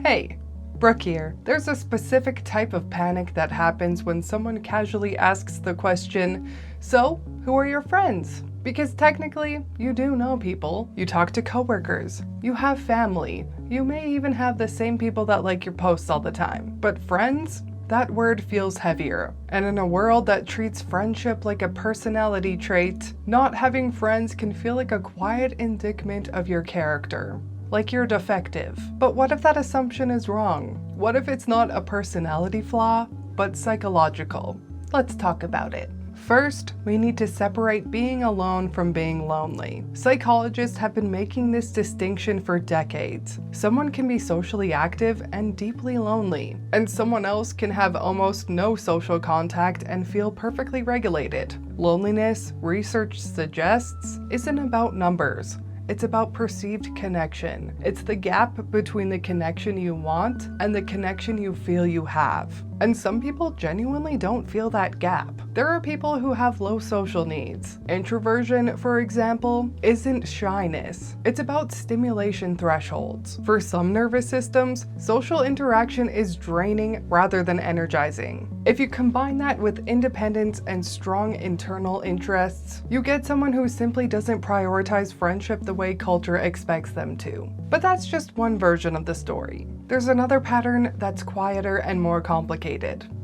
Hey, Brooke here. There's a specific type of panic that happens when someone casually asks the question, "So, who are your friends?" Because technically, you do know people. You talk to coworkers. You have family. You may even have the same people that like your posts all the time. But friends? That word feels heavier. And in a world that treats friendship like a personality trait, not having friends can feel like a quiet indictment of your character. Like you're defective. But what if that assumption is wrong? What if it's not a personality flaw, but psychological? Let's talk about it. First, we need to separate being alone from being lonely. Psychologists have been making this distinction for decades. Someone can be socially active and deeply lonely, and someone else can have almost no social contact and feel perfectly regulated. Loneliness, research suggests, isn't about numbers. It's about perceived connection. It's the gap between the connection you want and the connection you feel you have. And some people genuinely don't feel that gap. There are people who have low social needs. Introversion, for example, isn't shyness. It's about stimulation thresholds. For some nervous systems, social interaction is draining rather than energizing. If you combine that with independence and strong internal interests, you get someone who simply doesn't prioritize friendship the way culture expects them to. But that's just one version of the story. There's another pattern that's quieter and more complicated.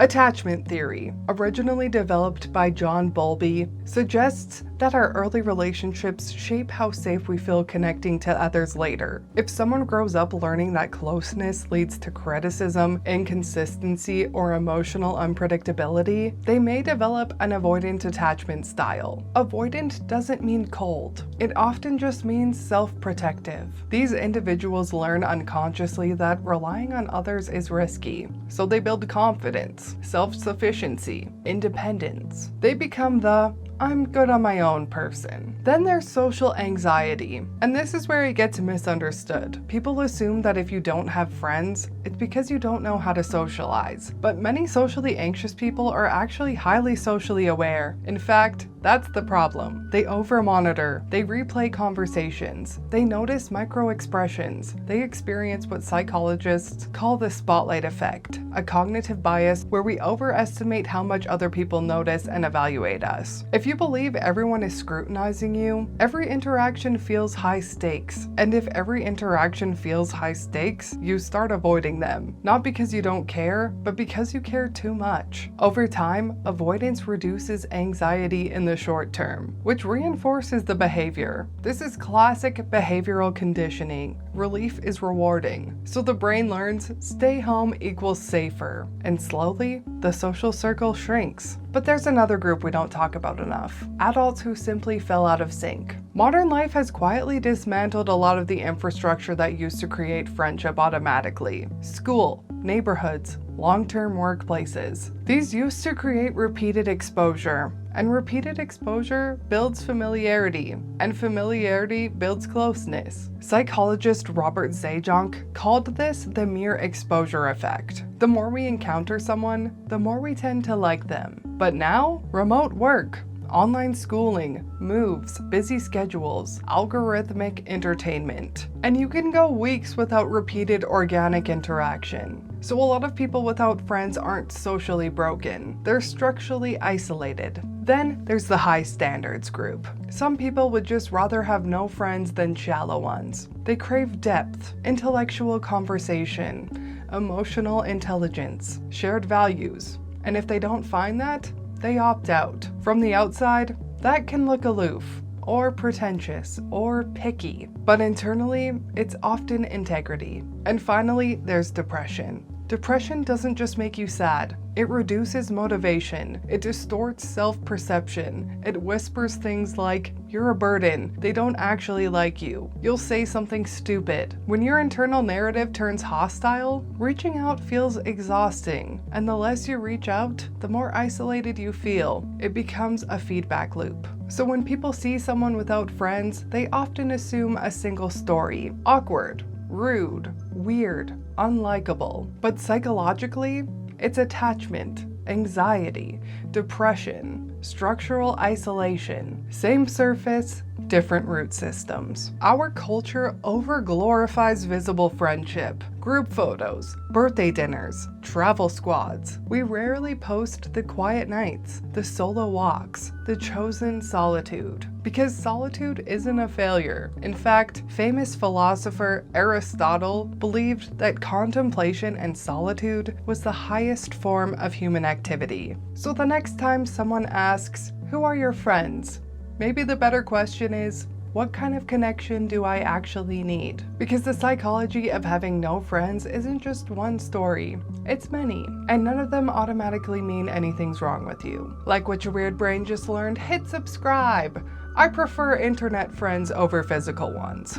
Attachment theory, originally developed by Bowlby, suggests that our early relationships shape how safe we feel connecting to others later. If someone grows up learning that closeness leads to criticism, inconsistency, or emotional unpredictability, they may develop an avoidant attachment style. Avoidant doesn't mean cold. It often just means self-protective. These individuals learn unconsciously that relying on others is risky, so they build confidence, self-sufficiency, independence. They become the "I'm good on my own" person. Then there's social anxiety, and this is where it gets misunderstood. People assume that if you don't have friends, it's because you don't know how to socialize. But many socially anxious people are actually highly socially aware. In fact, that's the problem. They over-monitor, they replay conversations, they notice micro-expressions, they experience what psychologists call the spotlight effect, a cognitive bias where we overestimate how much other people notice and evaluate us. If you believe everyone is scrutinizing you, every interaction feels high stakes. And if every interaction feels high stakes, you start avoiding them. Not because you don't care, but because you care too much. Over time, avoidance reduces anxiety in the short term, which reinforces the behavior. This is classic behavioral conditioning. Relief is rewarding. So the brain learns stay home equals safer. And slowly, the social circle shrinks. But there's another group we don't talk about enough. Adults who simply fell out of sync. Modern life has quietly dismantled a lot of the infrastructure that used to create friendship automatically. School, neighborhoods, long-term workplaces. These used to create repeated exposure. And repeated exposure builds familiarity, and familiarity builds closeness. Psychologist Robert Zajonc called this the mere exposure effect. The more we encounter someone, the more we tend to like them. But now, remote work, online schooling, moves, busy schedules, algorithmic entertainment. And you can go weeks without repeated organic interaction. So a lot of people without friends aren't socially broken. They're structurally isolated. Then there's the high standards group. Some people would just rather have no friends than shallow ones. They crave depth, intellectual conversation, emotional intelligence, shared values. And if they don't find that, they opt out. From the outside, that can look aloof, or pretentious, or picky. But internally, it's often integrity. And finally, there's depression. Depression doesn't just make you sad. It reduces motivation. It distorts self-perception. It whispers things like, "You're a burden. They don't actually like you. You'll say something stupid." When your internal narrative turns hostile, reaching out feels exhausting. And the less you reach out, the more isolated you feel. It becomes a feedback loop. So when people see someone without friends, they often assume a single story. Awkward, rude, weird, unlikable. But psychologically, it's attachment, anxiety, depression, structural isolation. Same surface, different root systems. Our culture over-glorifies visible friendship, group photos, birthday dinners, travel squads. We rarely post the quiet nights, the solo walks, the chosen solitude. Because solitude isn't a failure. In fact, famous philosopher Aristotle believed that contemplation and solitude was the highest form of human activity. So the next time someone asks, "Who are your friends?" maybe the better question is, what kind of connection do I actually need? Because the psychology of having no friends isn't just one story, it's many, and none of them automatically mean anything's wrong with you. Like what your weird brain just learned, hit subscribe! I prefer internet friends over physical ones.